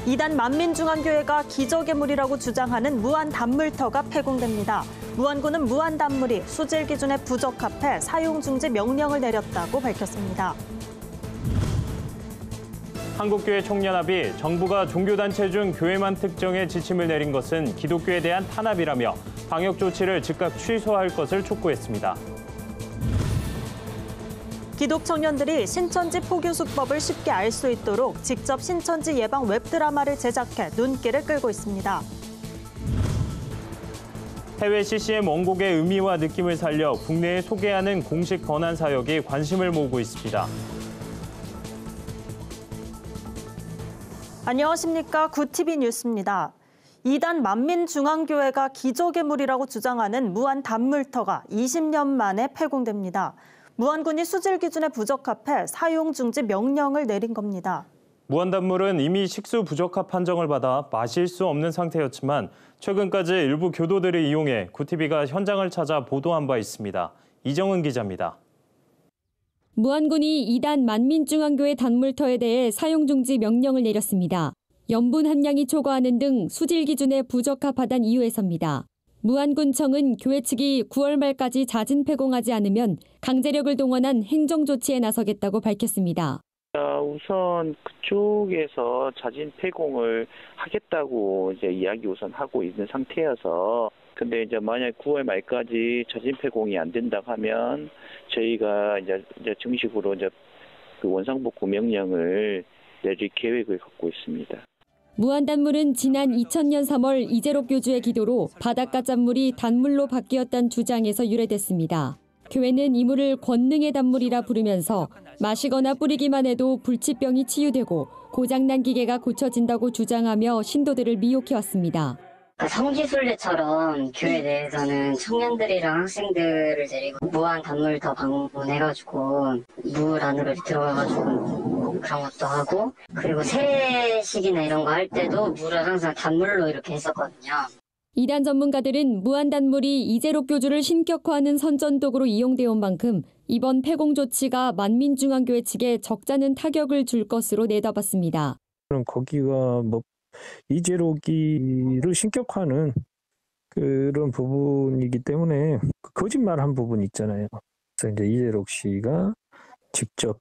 이단 만민중앙교회가 기적의 물이라고 주장하는 무한단물터가 폐공됩니다. 무안군은 무한단물이 수질 기준에 부적합해 사용 중지 명령을 내렸다고 밝혔습니다. 한국교회 총연합이 정부가 종교단체 중 교회만 특정해 지침을 내린 것은 기독교에 대한 탄압이라며 방역 조치를 즉각 취소할 것을 촉구했습니다. 기독 청년들이 신천지 포교수법을 쉽게 알 수 있도록 직접 신천지 예방 웹드라마를 제작해 눈길을 끌고 있습니다. 해외 CCM 원곡의 의미와 느낌을 살려 국내에 소개하는 공식 권한 사역이 관심을 모으고 있습니다. 안녕하십니까. 구TV 뉴스입니다. 이단 만민중앙교회가 기적의 물이라고 주장하는 무한단물터가 20년 만에 폐공됩니다. 무안군이 수질 기준에 부적합해 사용 중지 명령을 내린 겁니다. 무한단물은 이미 식수 부적합 판정을 받아 마실 수 없는 상태였지만 최근까지 일부 교도들이 이용해 구TV가 현장을 찾아 보도한 바 있습니다. 이정은 기자입니다. 무안군이 이단 만민중앙교회 단물터에 대해 사용 중지 명령을 내렸습니다. 염분 함량이 초과하는 등 수질 기준에 부적합하다는 이유에서입니다. 무안군청은 교회 측이 9월 말까지 자진 폐공하지 않으면 강제력을 동원한 행정 조치에 나서겠다고 밝혔습니다. 우선 그쪽에서 자진 폐공을 하겠다고 이제 이야기 우선 하고 있는 상태여서 근데 이제 만약 9월 말까지 자진 폐공이 안 된다 하면 저희가 이제 정식으로 이제 그 원상복구 명령을 내릴 계획을 갖고 있습니다. 무한단물은 지난 2000년 3월 이재록 교주의 기도로 바닷가 짠물이 단물로 바뀌었다는 주장에서 유래됐습니다. 교회는 이 물을 권능의 단물이라 부르면서 마시거나 뿌리기만 해도 불치병이 치유되고 고장난 기계가 고쳐진다고 주장하며 신도들을 미혹해왔습니다. 성지순례처럼 교회 내에서는 청년들이랑 학생들을 데리고 무한 단물터 방문해가지고 물 안으로 들어가가지고 그런 것도 하고 그리고 세례식이나 이런 거 할 때도 물을 항상 단물로 이렇게 했었거든요. 이단 전문가들은 무한단물이 이재록 교주를 신격화하는 선전도구로 이용되어 온 만큼 이번 폐공 조치가 만민중앙교회 측에 적잖은 타격을 줄 것으로 내다봤습니다. 거기가 이재록이를 신격화하는 그런 부분이기 때문에 거짓말한 부분이 있잖아요. 그래서 이제 이재록 씨가 직접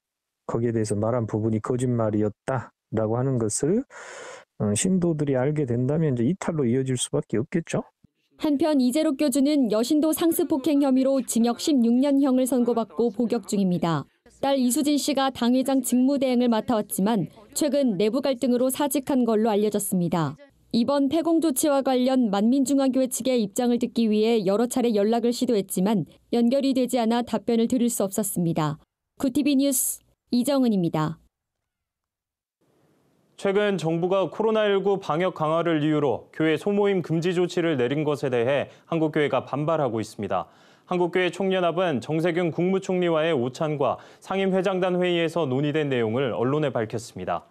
거기에 대해서 말한 부분이 거짓말이었다라고 하는 것을 신도들이 알게 된다면 이제 이탈로 이어질 수밖에 없겠죠. 한편 이재록 교주는 여신도 상습폭행 혐의로 징역 16년형을 선고받고 복역 중입니다. 딸 이수진 씨가 당회장 직무대행을 맡아왔지만 최근 내부 갈등으로 사직한 걸로 알려졌습니다. 이번 폐공 조치와 관련 만민중앙교회 측의 입장을 듣기 위해 여러 차례 연락을 시도했지만 연결이 되지 않아 답변을 들을 수 없었습니다. 구TV 뉴스 이정은입니다. 최근 정부가 코로나19 방역 강화를 이유로 교회 소모임 금지 조치를 내린 것에 대해 한국교회가 반발하고 있습니다. 한국교회 총연합은 정세균 국무총리와의 오찬과 상임회장단 회의에서 논의된 내용을 언론에 밝혔습니다.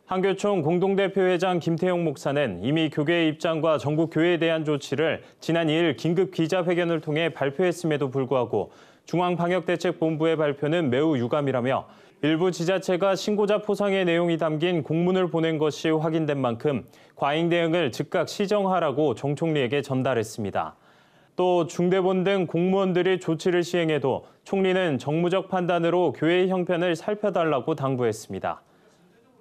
한교총 공동대표회장 김태용 목사는 이미 교계의 입장과 전국 교회에 대한 조치를 지난 2일 긴급 기자회견을 통해 발표했음에도 불구하고 중앙방역대책본부의 발표는 매우 유감이라며 일부 지자체가 신고자 포상의 내용이 담긴 공문을 보낸 것이 확인된 만큼 과잉 대응을 즉각 시정하라고 정 총리에게 전달했습니다. 또 중대본 등 공무원들이 조치를 시행해도 총리는 정무적 판단으로 교회의 형편을 살펴달라고 당부했습니다.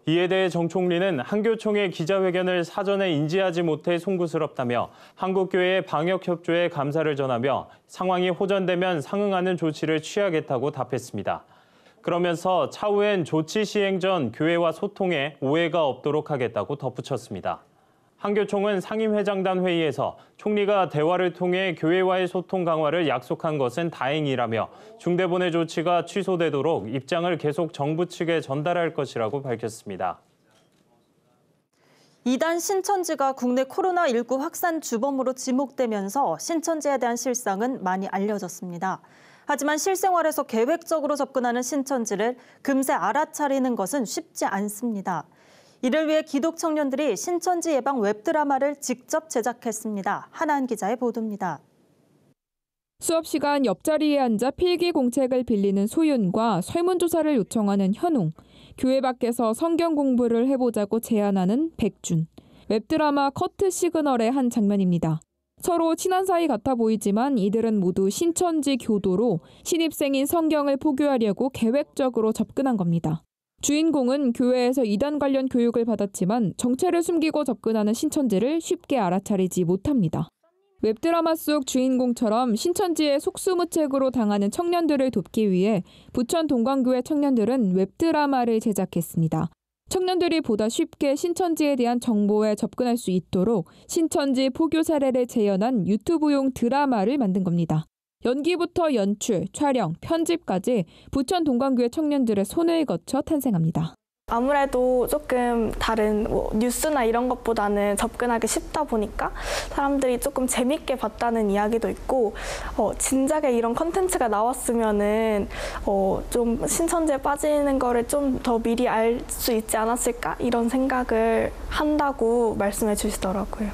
이에 대해 정 총리는 한교총의 기자회견을 사전에 인지하지 못해 송구스럽다며 한국교회의 방역협조에 감사를 전하며 상황이 호전되면 상응하는 조치를 취하겠다고 답했습니다. 그러면서 차후엔 조치 시행 전 교회와 소통에 오해가 없도록 하겠다고 덧붙였습니다. 한교총은 상임회장단 회의에서 총리가 대화를 통해 교회와의 소통 강화를 약속한 것은 다행이라며 중대본의 조치가 취소되도록 입장을 계속 정부 측에 전달할 것이라고 밝혔습니다. 이단 신천지가 국내 코로나19 확산 주범으로 지목되면서 신천지에 대한 실상은 많이 알려졌습니다. 하지만 실생활에서 계획적으로 접근하는 신천지를 금세 알아차리는 것은 쉽지 않습니다. 이를 위해 기독 청년들이 신천지 예방 웹드라마를 직접 제작했습니다. 한한 기자의 보도입니다. 수업 시간 옆자리에 앉아 필기 공책을 빌리는 소윤과 설문조사를 요청하는 현웅, 교회 밖에서 성경 공부를 해보자고 제안하는 백준. 웹드라마 커트 시그널의 한 장면입니다. 서로 친한 사이 같아 보이지만 이들은 모두 신천지 교도로 신입생인 성경을 포교하려고 계획적으로 접근한 겁니다. 주인공은 교회에서 이단 관련 교육을 받았지만 정체를 숨기고 접근하는 신천지를 쉽게 알아차리지 못합니다. 웹드라마 속 주인공처럼 신천지의 속수무책으로 당하는 청년들을 돕기 위해 부천 동광교회 청년들은 웹드라마를 제작했습니다. 청년들이 보다 쉽게 신천지에 대한 정보에 접근할 수 있도록 신천지 포교 사례를 재현한 유튜브용 드라마를 만든 겁니다. 연기부터 연출, 촬영, 편집까지 부천 동광교회 청년들의 손을 거쳐 탄생합니다. 아무래도 조금 다른 뉴스나 이런 것보다는 접근하기 쉽다 보니까 사람들이 조금 재밌게 봤다는 이야기도 있고 진작에 이런 컨텐츠가 나왔으면은 좀 신천지에 빠지는 거를 좀 더 미리 알 수 있지 않았을까 이런 생각을 한다고 말씀해 주시더라고요.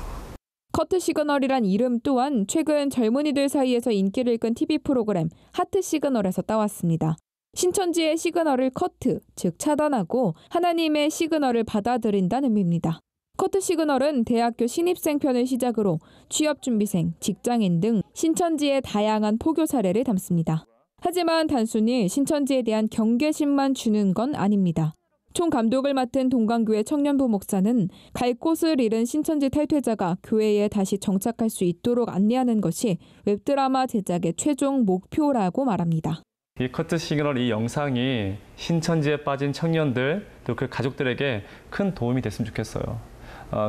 커트 시그널이란 이름 또한 최근 젊은이들 사이에서 인기를 끈 TV 프로그램 하트 시그널에서 따왔습니다. 신천지의 시그널을 커트, 즉 차단하고 하나님의 시그널을 받아들인다는 의미입니다. 커트 시그널은 대학교 신입생 편을 시작으로 취업준비생, 직장인 등 신천지의 다양한 포교 사례를 담습니다. 하지만 단순히 신천지에 대한 경계심만 주는 건 아닙니다. 총감독을 맡은 동광교회 청년부 목사는 갈 곳을 잃은 신천지 탈퇴자가 교회에 다시 정착할 수 있도록 안내하는 것이 웹드라마 제작의 최종 목표라고 말합니다. 이 커트 시그널 이 영상이 신천지에 빠진 청년들 또 그 가족들에게 큰 도움이 됐으면 좋겠어요.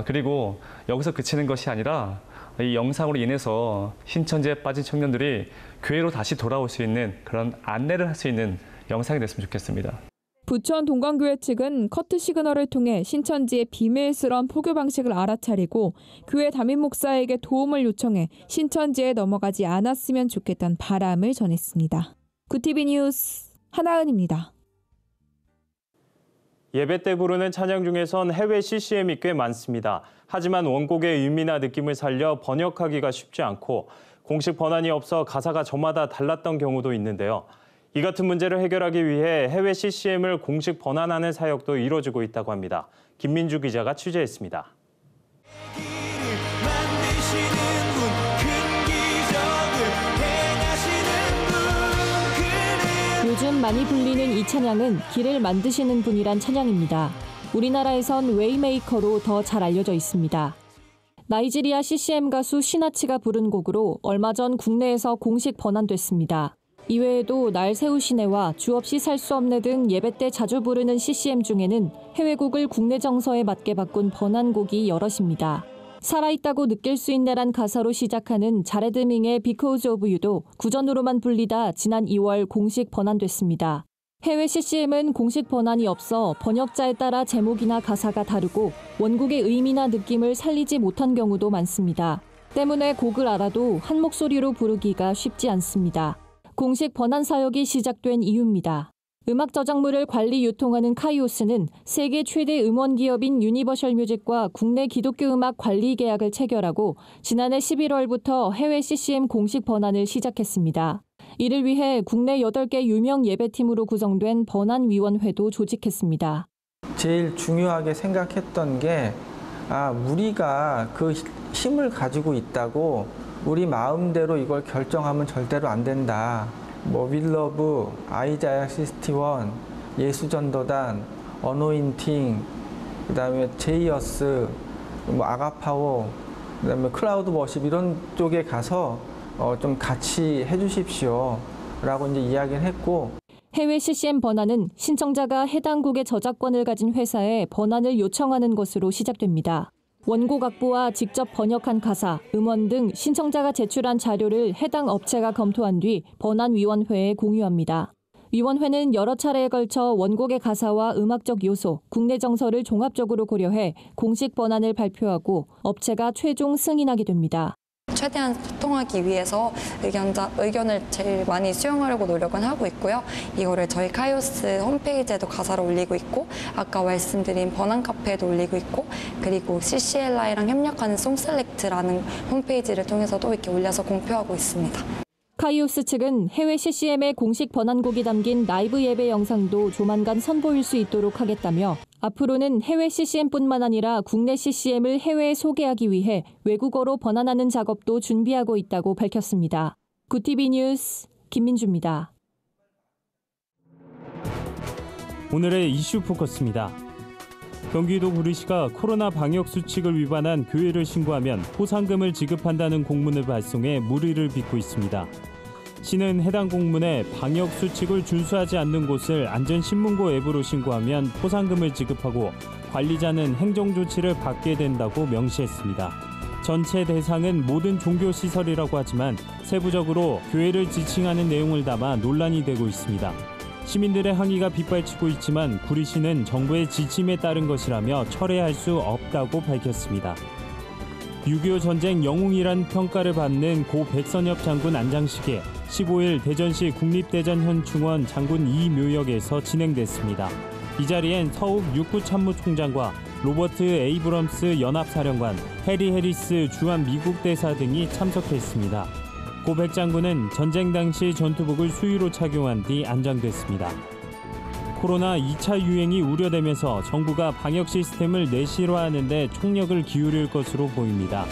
그리고 여기서 그치는 것이 아니라 이 영상으로 인해서 신천지에 빠진 청년들이 교회로 다시 돌아올 수 있는 그런 안내를 할 수 있는 영상이 됐으면 좋겠습니다. 부천 동광교회 측은 커트 시그널을 통해 신천지의 비밀스러운 포교 방식을 알아차리고 교회 담임 목사에게 도움을 요청해 신천지에 넘어가지 않았으면 좋겠다는 바람을 전했습니다. 구티비 뉴스 하나은입니다. 예배 때 부르는 찬양 중에선 해외 CCM이 꽤 많습니다. 하지만 원곡의 의미나 느낌을 살려 번역하기가 쉽지 않고 공식 번안이 없어 가사가 저마다 달랐던 경우도 있는데요. 이 같은 문제를 해결하기 위해 해외 CCM을 공식 번안하는 사역도 이뤄지고 있다고 합니다. 김민주 기자가 취재했습니다. 요즘 많이 불리는 이 찬양은 길을 만드시는 분이란 찬양입니다. 우리나라에선 웨이메이커로 더 잘 알려져 있습니다. 나이지리아 CCM 가수 시나치가 부른 곡으로 얼마 전 국내에서 공식 번안됐습니다. 이외에도 날 세우시네와 주 없이 살 수 없네 등 예배 때 자주 부르는 CCM 중에는 해외곡을 국내 정서에 맞게 바꾼 번안곡이 여럿입니다. 살아있다고 느낄 수 있네란 가사로 시작하는 자레드 밍의 Because of You도 구전으로만 불리다 지난 2월 공식 번안됐습니다. 해외 CCM은 공식 번안이 없어 번역자에 따라 제목이나 가사가 다르고 원곡의 의미나 느낌을 살리지 못한 경우도 많습니다. 때문에 곡을 알아도 한 목소리로 부르기가 쉽지 않습니다. 공식 번안 사역이 시작된 이유입니다. 음악 저작물을 관리 유통하는 카이오스는 세계 최대 음원 기업인 유니버셜 뮤직과 국내 기독교 음악 관리 계약을 체결하고 지난해 11월부터 해외 CCM 공식 번안을 시작했습니다. 이를 위해 국내 8개 유명 예배팀으로 구성된 번안위원회도 조직했습니다. 제일 중요하게 생각했던 게 우리가 그 힘을 가지고 있다고 우리 마음대로 이걸 결정하면 절대로 안 된다. 윌러브, 아이자야 61, 예수전도단, 어노인팅, 그다음에 제이어스, 아가파워, 그다음에 클라우드 워십 이런 쪽에 가서 좀 같이 해주십시오라고 이제 이야기를 했고. 해외 CCM 번안은 신청자가 해당 곡의 저작권을 가진 회사에 번안을 요청하는 것으로 시작됩니다. 원곡 악보와 직접 번역한 가사, 음원 등 신청자가 제출한 자료를 해당 업체가 검토한 뒤 번안위원회에 공유합니다. 위원회는 여러 차례에 걸쳐 원곡의 가사와 음악적 요소, 국내 정서를 종합적으로 고려해 공식 번안을 발표하고 업체가 최종 승인하게 됩니다. 최대한 소통하기 위해서 의견을 제일 많이 수용하려고 노력은 하고 있고요. 이거를 저희 카이오스 홈페이지에도 가사를 올리고 있고 아까 말씀드린 번안 카페에도 올리고 있고 그리고 CCLI랑 협력하는 송셀렉트라는 홈페이지를 통해서도 이렇게 올려서 공표하고 있습니다. 카이오스 측은 해외 CCM의 공식 번안곡이 담긴 라이브 예배 영상도 조만간 선보일 수 있도록 하겠다며 앞으로는 해외 CCM뿐만 아니라 국내 CCM을 해외에 소개하기 위해 외국어로 번안하는 작업도 준비하고 있다고 밝혔습니다. 구티비 뉴스 김민주입니다. 오늘의 이슈 포커스입니다. 경기도 구리시가 코로나 방역 수칙을 위반한 교회를 신고하면 포상금을 지급한다는 공문을 발송해 물의를 빚고 있습니다. 시는 해당 공문에 방역 수칙을 준수하지 않는 곳을 안전신문고 앱으로 신고하면 포상금을 지급하고 관리자는 행정조치를 받게 된다고 명시했습니다. 전체 대상은 모든 종교시설이라고 하지만 세부적으로 교회를 지칭하는 내용을 담아 논란이 되고 있습니다. 시민들의 항의가 빗발치고 있지만 구리시는 정부의 지침에 따른 것이라며 철회할 수 없다고 밝혔습니다. 6.25 전쟁 영웅이란 평가를 받는 고 백선엽 장군 안장식이 15일 대전시 국립대전현충원 장군 2묘역에서 진행됐습니다. 이 자리엔 서욱 육구참모총장과 로버트 에이브럼스 연합사령관, 해리 해리스 주한 미국 대사 등이 참석했습니다. 고 백 장군은 전쟁 당시 전투복을 수의로 착용한 뒤 안장됐습니다. 코로나 2차 유행이 우려되면서 정부가 방역 시스템을 내실화하는 데 총력을 기울일 것으로 보입니다.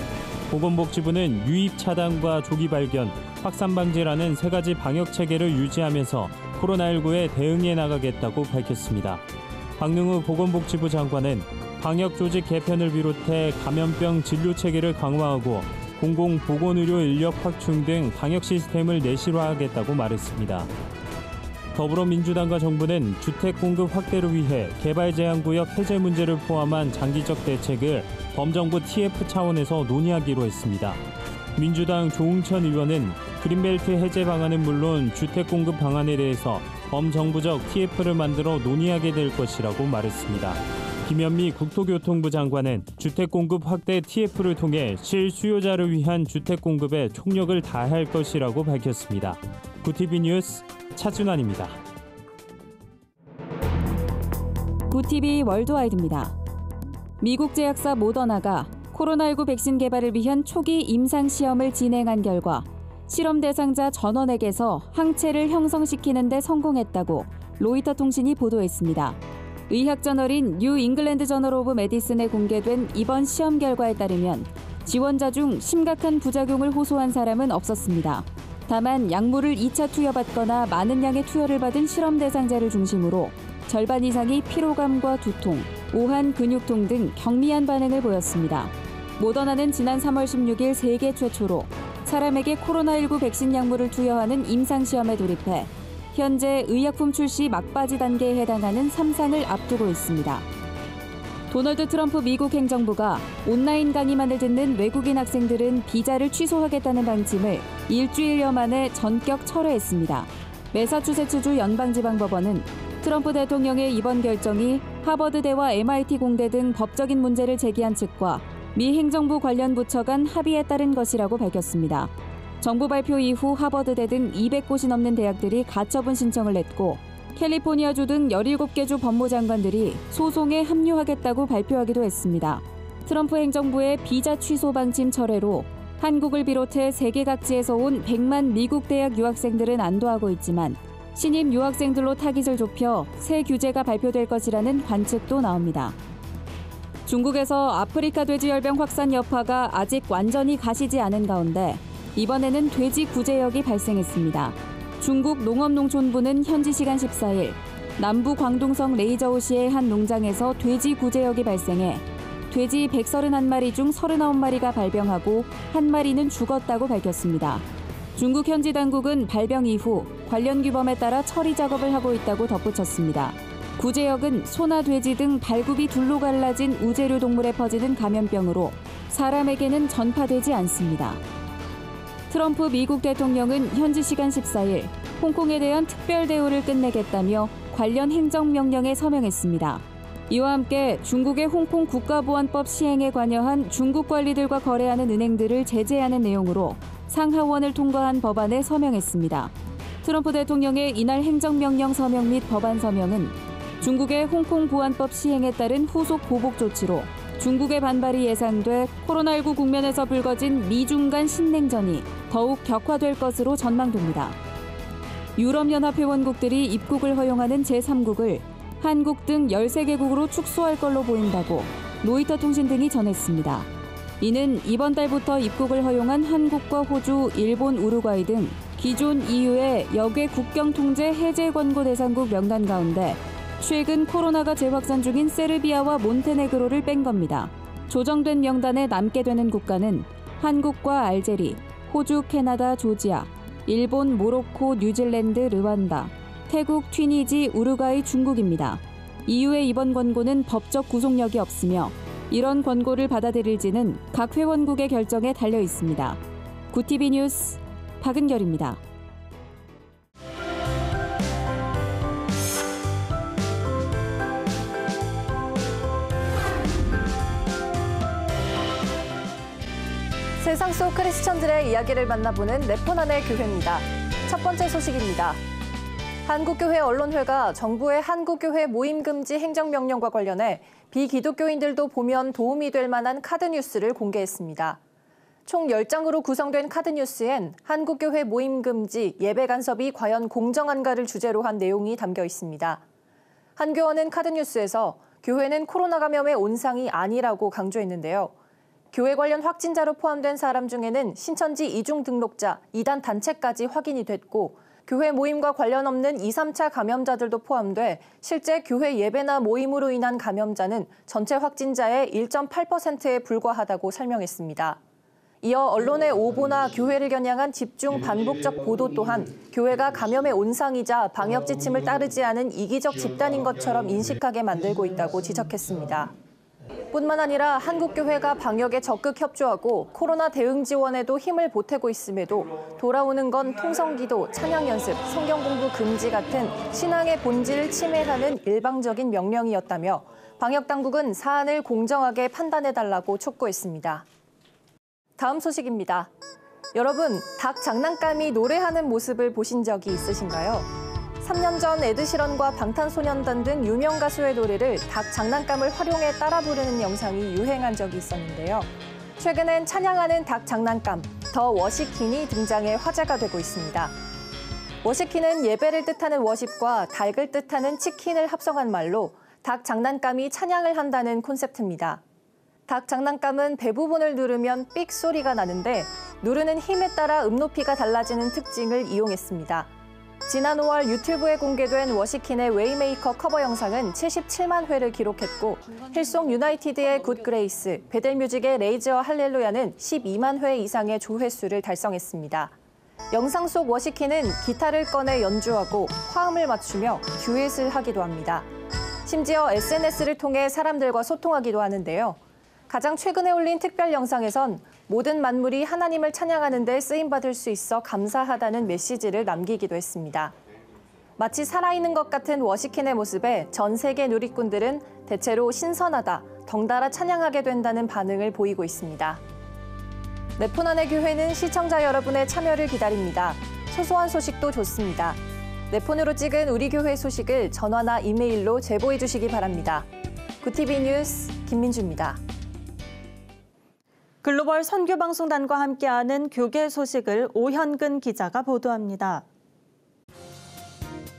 보건복지부는 유입 차단과 조기 발견, 확산 방지라는 세 가지 방역 체계를 유지하면서 코로나19에 대응해 나가겠다고 밝혔습니다. 박능우 보건복지부 장관은 방역 조직 개편을 비롯해 감염병 진료 체계를 강화하고 공공보건의료 인력 확충 등 방역 시스템을 내실화하겠다고 말했습니다. 더불어민주당과 정부는 주택 공급 확대를 위해 개발제한구역 해제 문제를 포함한 장기적 대책을 범정부 TF 차원에서 논의하기로 했습니다. 민주당 조응천 의원은 그린벨트 해제 방안은 물론 주택 공급 방안에 대해서 범정부적 TF를 만들어 논의하게 될 것이라고 말했습니다. 김현미 국토교통부 장관은 주택 공급 확대 TF를 통해 실수요자를 위한 주택 공급에 총력을 다할 것이라고 밝혔습니다. 구티비 뉴스 차준환입니다. 구티비 월드와이드입니다. 미국 제약사 모더나가 코로나19 백신 개발을 위한 초기 임상시험을 진행한 결과 실험 대상자 전원에게서 항체를 형성시키는 데 성공했다고 로이터 통신이 보도했습니다. 의학저널인 뉴 잉글랜드 저널 오브 메디슨에 공개된 이번 시험 결과에 따르면 지원자 중 심각한 부작용을 호소한 사람은 없었습니다. 다만 약물을 2차 투여받거나 많은 양의 투여를 받은 실험 대상자를 중심으로 절반 이상이 피로감과 두통, 오한 근육통 등 경미한 반응을 보였습니다. 모더나는 지난 3월 16일 세계 최초로 사람에게 코로나19 백신 약물을 투여하는 임상시험에 돌입해 현재 의약품 출시 막바지 단계에 해당하는 3상을 앞두고 있습니다. 도널드 트럼프 미국 행정부가 온라인 강의만을 듣는 외국인 학생들은 비자를 취소하겠다는 방침을 일주일여 만에 전격 철회했습니다. 매사추세츠주 연방지방법원은 트럼프 대통령의 이번 결정이 하버드대와 MIT 공대 등 법적인 문제를 제기한 측과 미 행정부 관련 부처 간 합의에 따른 것이라고 밝혔습니다. 정부 발표 이후 하버드대 등 200곳이 넘는 대학들이 가처분 신청을 냈고 캘리포니아주 등 17개 주 법무장관들이 소송에 합류하겠다고 발표하기도 했습니다. 트럼프 행정부의 비자 취소 방침 철회로 한국을 비롯해 세계 각지에서 온 100만 미국 대학 유학생들은 안도하고 있지만 신임 유학생들로 타깃을 좁혀 새 규제가 발표될 것이라는 관측도 나옵니다. 중국에서 아프리카 돼지열병 확산 여파가 아직 완전히 가시지 않은 가운데 이번에는 돼지 구제역이 발생했습니다. 중국 농업농촌부는 현지 시간 14일 남부 광둥성 레이저우시의 한 농장에서 돼지 구제역이 발생해 돼지 131마리 중 39마리가 발병하고 한 마리는 죽었다고 밝혔습니다. 중국 현지 당국은 발병 이후 관련 규범에 따라 처리 작업을 하고 있다고 덧붙였습니다. 구제역은 소나 돼지 등 발굽이 둘로 갈라진 우제류 동물에 퍼지는 감염병으로 사람에게는 전파되지 않습니다. 트럼프 미국 대통령은 현지 시간 14일 홍콩에 대한 특별 대우를 끝내겠다며 관련 행정명령에 서명했습니다. 이와 함께 중국의 홍콩 국가보안법 시행에 관여한 중국 관리들과 거래하는 은행들을 제재하는 내용으로 상하원을 통과한 법안에 서명했습니다. 트럼프 대통령의 이날 행정명령 서명 및 법안 서명은 중국의 홍콩 보안법 시행에 따른 후속 보복 조치로 중국의 반발이 예상돼 코로나19 국면에서 불거진 미중 간 신냉전이 더욱 격화될 것으로 전망됩니다. 유럽연합 회원국들이 입국을 허용하는 제3국을 한국 등 13개국으로 축소할 걸로 보인다고 로이터 통신 등이 전했습니다. 이는 이번 달부터 입국을 허용한 한국과 호주, 일본, 우루과이 등 기존 EU의 역외 국경 통제 해제 권고 대상국 명단 가운데 최근 코로나가 재확산 중인 세르비아와 몬테네그로를 뺀 겁니다. 조정된 명단에 남게 되는 국가는 한국과 알제리, 호주, 캐나다, 조지아, 일본, 모로코, 뉴질랜드, 르완다, 태국, 튀니지, 우루과이, 중국입니다. EU의 이번 권고는 법적 구속력이 없으며 이런 권고를 받아들일지는 각 회원국의 결정에 달려 있습니다. 구티비 뉴스 박은결입니다. 세상 속 크리스천들의 이야기를 만나보는 네포난의 교회입니다. 첫 번째 소식입니다. 한국교회 언론회가 정부의 한국교회 모임금지 행정명령과 관련해 비기독교인들도 보면 도움이 될 만한 카드뉴스를 공개했습니다. 총 10장으로 구성된 카드뉴스엔 한국교회 모임금지, 예배 간섭이 과연 공정한가를 주제로 한 내용이 담겨 있습니다. 한 교원은 카드뉴스에서 교회는 코로나 감염의 온상이 아니라고 강조했는데요. 교회 관련 확진자로 포함된 사람 중에는 신천지 이중 등록자, 이단 단체까지 확인이 됐고 교회 모임과 관련 없는 2, 3차 감염자들도 포함돼 실제 교회 예배나 모임으로 인한 감염자는 전체 확진자의 1.8%에 불과하다고 설명했습니다. 이어 언론의 오보나 교회를 겨냥한 집중 반복적 보도 또한 교회가 감염의 온상이자 방역 지침을 따르지 않은 이기적 집단인 것처럼 인식하게 만들고 있다고 지적했습니다. 뿐만 아니라 한국교회가 방역에 적극 협조하고 코로나 대응 지원에도 힘을 보태고 있음에도 돌아오는 건 통성기도, 찬양연습, 성경공부 금지 같은 신앙의 본질을 침해하는 일방적인 명령이었다며 방역당국은 사안을 공정하게 판단해달라고 촉구했습니다. 다음 소식입니다. 여러분, 닭 장난감이 노래하는 모습을 보신 적이 있으신가요? 3년 전 에드시런과 방탄소년단 등 유명 가수의 노래를 닭 장난감을 활용해 따라 부르는 영상이 유행한 적이 있었는데요. 최근엔 찬양하는 닭 장난감, 더 워시킨이 등장해 화제가 되고 있습니다. 워시킨은 예배를 뜻하는 워십과 닭을 뜻하는 치킨을 합성한 말로 닭 장난감이 찬양을 한다는 콘셉트입니다. 닭 장난감은 배 부분을 누르면 삑 소리가 나는데 누르는 힘에 따라 높이가 달라지는 특징을 이용했습니다. 지난 5월 유튜브에 공개된 워시킨의 웨이메이커 커버 영상은 77만 회를 기록했고 힐송 유나이티드의 굿 그레이스, 베델뮤직의 레이즈어 할렐루야는 12만 회 이상의 조회수를 달성했습니다. 영상 속 워시킨은 기타를 꺼내 연주하고 화음을 맞추며 듀엣을 하기도 합니다. 심지어 SNS를 통해 사람들과 소통하기도 하는데요. 가장 최근에 올린 특별 영상에선 모든 만물이 하나님을 찬양하는 데 쓰임받을 수 있어 감사하다는 메시지를 남기기도 했습니다. 마치 살아있는 것 같은 워시킨의 모습에 전 세계 누리꾼들은 대체로 신선하다, 덩달아 찬양하게 된다는 반응을 보이고 있습니다. 네포난의 교회는 시청자 여러분의 참여를 기다립니다. 소소한 소식도 좋습니다. 네폰으로 찍은 우리 교회 소식을 전화나 이메일로 제보해 주시기 바랍니다. 구티비 뉴스 김민주입니다. 글로벌 선교방송단과 함께하는 교계 소식을 오현근 기자가 보도합니다.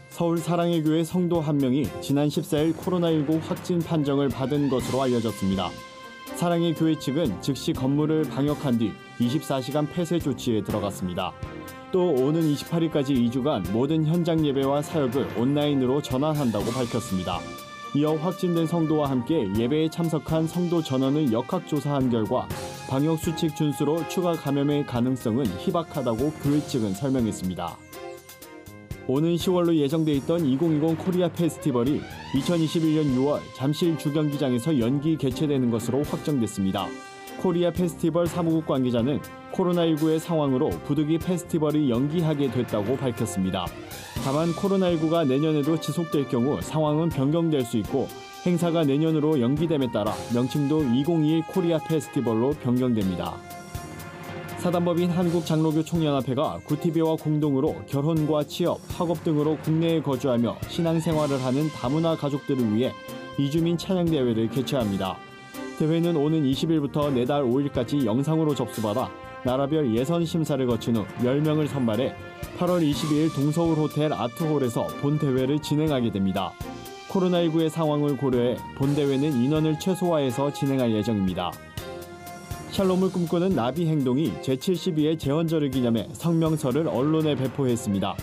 서울 사랑의 교회 성도 한 명이 지난 14일 코로나19 확진 판정을 받은 것으로 알려졌습니다. 사랑의 교회 측은 즉시 건물을 방역한 뒤 24시간 폐쇄 조치에 들어갔습니다. 또 오는 28일까지 2주간 모든 현장 예배와 사역을 온라인으로 전환한다고 밝혔습니다. 이어 확진된 성도와 함께 예배에 참석한 성도 전원을 역학조사한 결과 방역수칙 준수로 추가 감염의 가능성은 희박하다고 교회 측은 설명했습니다. 오는 10월로 예정돼 있던 2020 코리아 페스티벌이 2021년 6월 잠실 주경기장에서 연기 개최되는 것으로 확정됐습니다. 코리아 페스티벌 사무국 관계자는 코로나19의 상황으로 부득이 페스티벌이 연기하게 됐다고 밝혔습니다. 다만 코로나19가 내년에도 지속될 경우 상황은 변경될 수 있고 행사가 내년으로 연기됨에 따라 명칭도 2021 코리아 페스티벌로 변경됩니다. 사단법인 한국장로교 총연합회가 구티비와 공동으로 결혼과 취업, 학업 등으로 국내에 거주하며 신앙생활을 하는 다문화 가족들을 위해 이주민 찬양대회를 개최합니다. 대회는 오는 20일부터 내달 5일까지 영상으로 접수받아 나라별 예선 심사를 거친 후 10명을 선발해 8월 22일 동서울 호텔 아트홀에서 본 대회를 진행하게 됩니다. 코로나19의 상황을 고려해 본 대회는 인원을 최소화해서 진행할 예정입니다. 샬롬을 꿈꾸는 나비 행동이 제72회 재헌절을 기념해 성명서를 언론에 배포했습니다.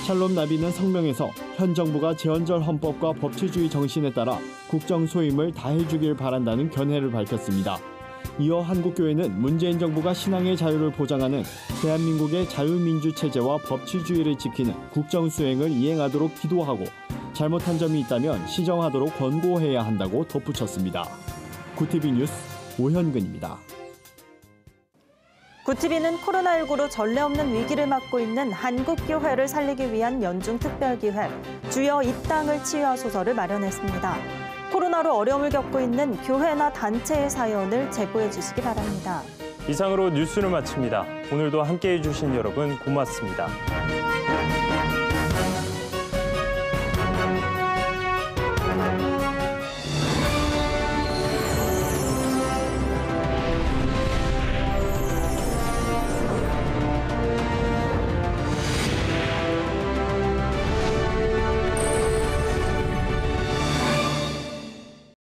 샬롬 나비는 성명에서 현 정부가 재헌절 헌법과 법치주의 정신에 따라 국정 소임을 다해주길 바란다는 견해를 밝혔습니다. 이어 한국교회는 문재인 정부가 신앙의 자유를 보장하는 대한민국의 자유민주 체제와 법치주의를 지키는 국정 수행을 이행하도록 기도하고 잘못한 점이 있다면 시정하도록 권고해야 한다고 덧붙였습니다. 구티비 뉴스 오현근입니다. 구티비는 코로나19로 전례 없는 위기를 맞고 있는 한국교회를 살리기 위한 연중 특별기획 주여 이 땅을 치유하소서를 마련했습니다. 코로나로 어려움을 겪고 있는 교회나 단체의 사연을 제보해 주시기 바랍니다. 이상으로 뉴스를 마칩니다. 오늘도 함께해 주신 여러분 고맙습니다.